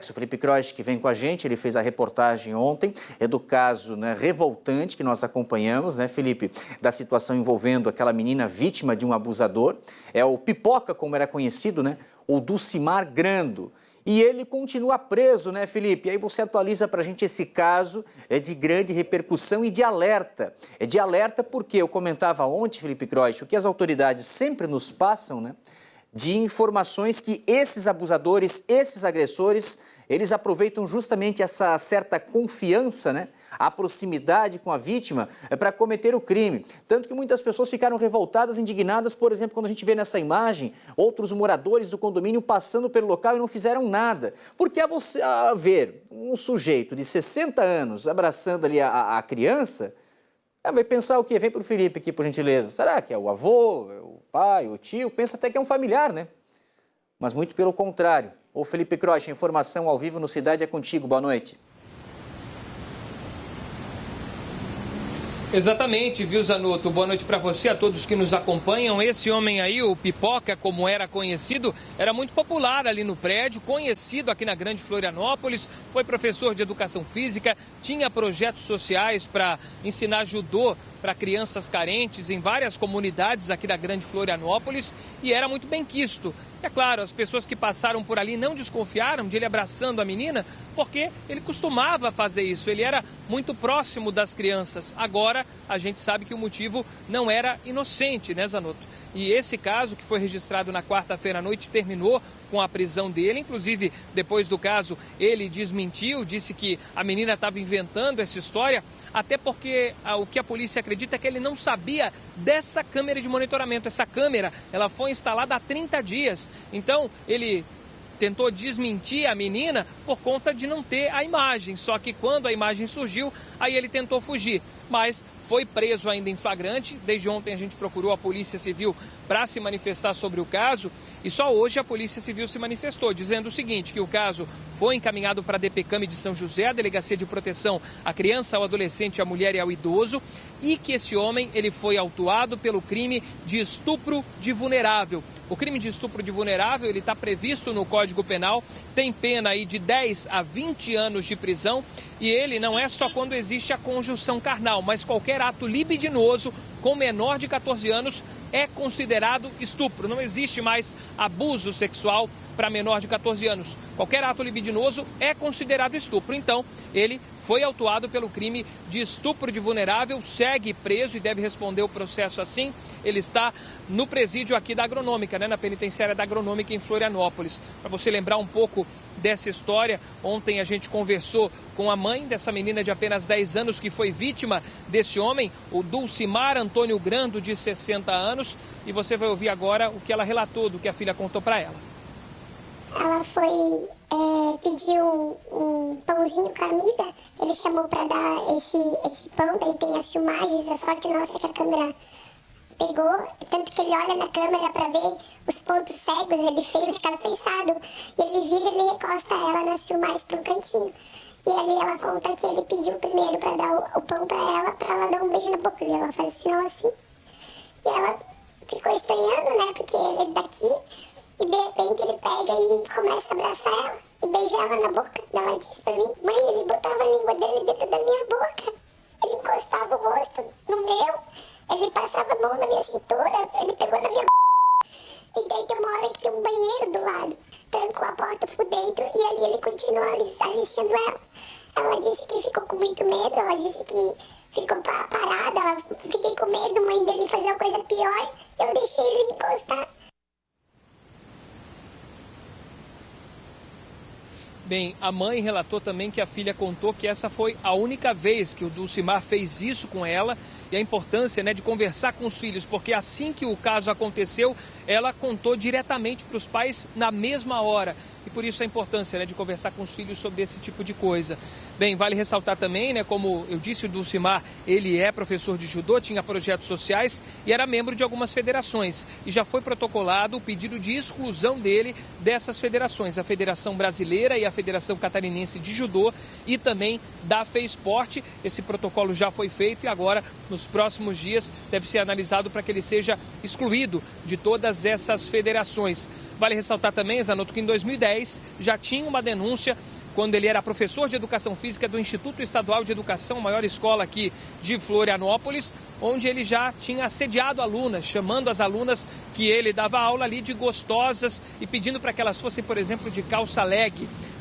O Felipe Croix, que vem com a gente, ele fez a reportagem ontem, do caso, né, revoltante que nós acompanhamos, né, Felipe, da situação envolvendo aquela menina vítima de um abusador, é o Pipoca, como era conhecido, né, o Dulcimar Grando. E ele continua preso, né, Felipe? E aí você atualiza para a gente esse caso de grande repercussão e de alerta. É de alerta porque eu comentava ontem, Felipe Croix, o que as autoridades sempre nos passam, né? De informações que esses abusadores, esses agressores, eles aproveitam justamente essa certa confiança, né? A proximidade com a vítima para cometer o crime. Tanto que muitas pessoas ficaram revoltadas, indignadas, por exemplo, quando a gente vê nessa imagem outros moradores do condomínio passando pelo local e não fizeram nada. Porque a ver um sujeito de 60 anos abraçando ali a criança, vai pensar o quê? Vem para o Felipe aqui, por gentileza. Será que é o avô, é o pai, o tio? Pensa até que é um familiar, né? Mas muito pelo contrário. Ô Felipe Croix, informação ao vivo no Cidade é contigo. Boa noite. Exatamente, viu, Zanotto? Boa noite para você, a todos que nos acompanham. Esse homem aí, o Pipoca, como era conhecido, era muito popular ali no prédio, conhecido aqui na Grande Florianópolis, foi professor de educação física, tinha projetos sociais para ensinar judô para crianças carentes em várias comunidades aqui da Grande Florianópolis e era muito benquisto. É claro, as pessoas que passaram por ali não desconfiaram de ele abraçando a menina, porque ele costumava fazer isso, ele era muito próximo das crianças. Agora, a gente sabe que o motivo não era inocente, né, Zanotto? E esse caso, que foi registrado na quarta-feira à noite, terminou com a prisão dele. Inclusive, depois do caso, ele desmentiu, disse que a menina estava inventando essa história, até porque o que a polícia acredita é que ele não sabia dessa câmera de monitoramento. Essa câmera, ela foi instalada há 30 dias. Então, ele tentou desmentir a menina por conta de não ter a imagem. Só que quando a imagem surgiu, aí ele tentou fugir. Mas foi preso ainda em flagrante. Desde ontem a gente procurou a Polícia Civil para se manifestar sobre o caso e só hoje a Polícia Civil se manifestou, dizendo o seguinte, que o caso foi encaminhado para a DPCAM de São José, a Delegacia de Proteção à Criança, ao Adolescente, à Mulher e ao Idoso, e que esse homem ele foi autuado pelo crime de estupro de vulnerável. O crime de estupro de vulnerável, ele está previsto no Código Penal, tem pena aí de 10 a 20 anos de prisão e ele não é só quando existe a conjunção carnal, mas qualquer ato libidinoso com menor de 14 anos é considerado estupro. Não existe mais abuso sexual para menor de 14 anos. Qualquer ato libidinoso é considerado estupro. Então, ele foi autuado pelo crime de estupro de vulnerável, segue preso e deve responder o processo assim. Ele está no presídio aqui da Agronômica, né, na penitenciária da Agronômica em Florianópolis. Para você lembrar um pouco dessa história, ontem a gente conversou com a mãe dessa menina de apenas 10 anos que foi vítima desse homem, o Dulcimar Antônio Grando, de 60 anos, e você vai ouvir agora o que ela relatou, do que a filha contou para ela. Ela foi pedir um pãozinho com a amiga, ele chamou para dar esse pão, daí tem as filmagens, a sorte nossa é que a câmera pegou, tanto que ele olha na câmera para ver os pontos cegos, ele fez de caso pensado, e ele vira e ele recosta ela nas filmagens para um cantinho. E ali ela conta que ele pediu primeiro para dar o pão para ela dar um beijo na boca, e ela faz sinal assim. E ela ficou estranhando, né, porque ele é daqui, e de repente ele pega e começa a abraçar ela e beija ela na boca. Ela disse pra mim, mãe, ele botava a língua dele dentro da minha boca, ele encostava o rosto no meu, ele passava a mão na minha cintura, ele pegou na minha e daí tem uma hora que tem um banheiro do lado, trancou a porta por dentro e ali ele continuou aliciando ela. Ela disse que ficou com muito medo, ela disse que ficou parada, ela fiquei com medo, mãe, dele fazer uma coisa pior, eu deixei ele me encostar. Bem, a mãe relatou também que a filha contou que essa foi a única vez que o Dulcimar fez isso com ela e a importância, né, de conversar com os filhos, porque assim que o caso aconteceu, ela contou diretamente para os pais na mesma hora. E por isso a importância, né, de conversar com os filhos sobre esse tipo de coisa. Bem, vale ressaltar também, né, como eu disse, o Dulcimar, ele é professor de judô, tinha projetos sociais e era membro de algumas federações. E já foi protocolado o pedido de exclusão dele dessas federações, a Federação Brasileira e a Federação Catarinense de Judô e também da FEISPORT. Esse protocolo já foi feito e agora, nos próximos dias, deve ser analisado para que ele seja excluído de todas essas federações. Vale ressaltar também, Zanotto, que em 2010 já tinha uma denúncia quando ele era professor de Educação Física do Instituto Estadual de Educação, maior escola aqui de Florianópolis, onde ele já tinha assediado alunas, chamando as alunas que ele dava aula ali de gostosas e pedindo para que elas fossem, por exemplo, de calça leg.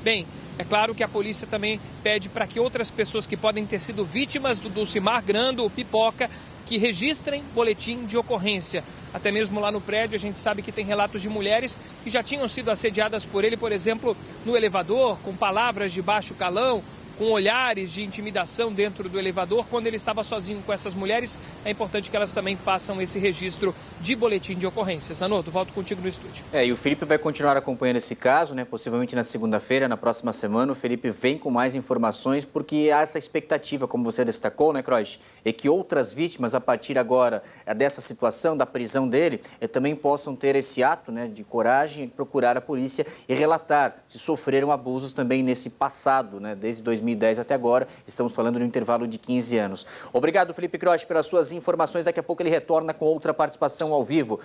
Bem, é claro que a polícia também pede para que outras pessoas que podem ter sido vítimas do Dulcimar Grando, o Pipoca, que registrem boletim de ocorrência. Até mesmo lá no prédio, a gente sabe que tem relatos de mulheres que já tinham sido assediadas por ele, por exemplo, no elevador, com palavras de baixo calão, com olhares de intimidação dentro do elevador. Quando ele estava sozinho com essas mulheres, é importante que elas também façam esse registro de boletim de ocorrência. Zanotto, volto contigo no estúdio. E o Felipe vai continuar acompanhando esse caso, né? Possivelmente na segunda-feira, na próxima semana, o Felipe vem com mais informações, porque há essa expectativa, como você destacou, né, Croix, é que outras vítimas, a partir agora dessa situação, da prisão dele, também possam ter esse ato, né, de coragem, procurar a polícia e relatar se sofreram abusos também nesse passado, né, desde 2010 até agora. Estamos falando de um intervalo de 15 anos. Obrigado, Felipe Croix, pelas suas informações. Daqui a pouco ele retorna com outra participação ao vivo.